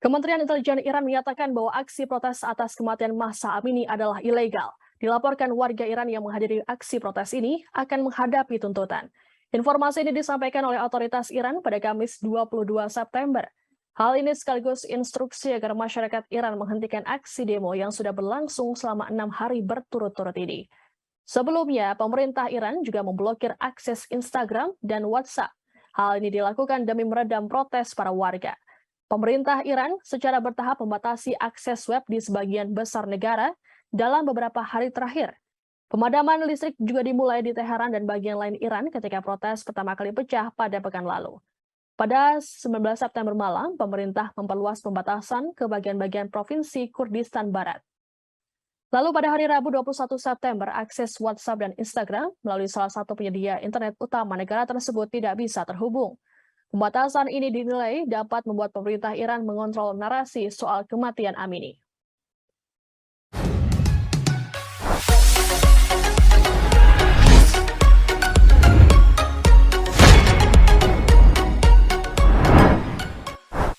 Kementerian Intelijen Iran menyatakan bahwa aksi protes atas kematian Mahsa Amini adalah ilegal. Dilaporkan warga Iran yang menghadiri aksi protes ini akan menghadapi tuntutan. Informasi ini disampaikan oleh otoritas Iran pada Kamis 22 September. Hal ini sekaligus instruksi agar masyarakat Iran menghentikan aksi demo yang sudah berlangsung selama 6 hari berturut-turut ini. Sebelumnya, pemerintah Iran juga memblokir akses Instagram dan WhatsApp. Hal ini dilakukan demi meredam protes para warga. Pemerintah Iran secara bertahap membatasi akses web di sebagian besar negara dalam beberapa hari terakhir. Pemadaman listrik juga dimulai di Teheran dan bagian lain Iran ketika protes pertama kali pecah pada pekan lalu. Pada 19 September malam, pemerintah memperluas pembatasan ke bagian-bagian provinsi Kurdistan Barat. Lalu pada hari Rabu 21 September, akses WhatsApp dan Instagram melalui salah satu penyedia internet utama negara tersebut tidak bisa terhubung. Pembatasan ini dinilai dapat membuat pemerintah Iran mengontrol narasi soal kematian Amini.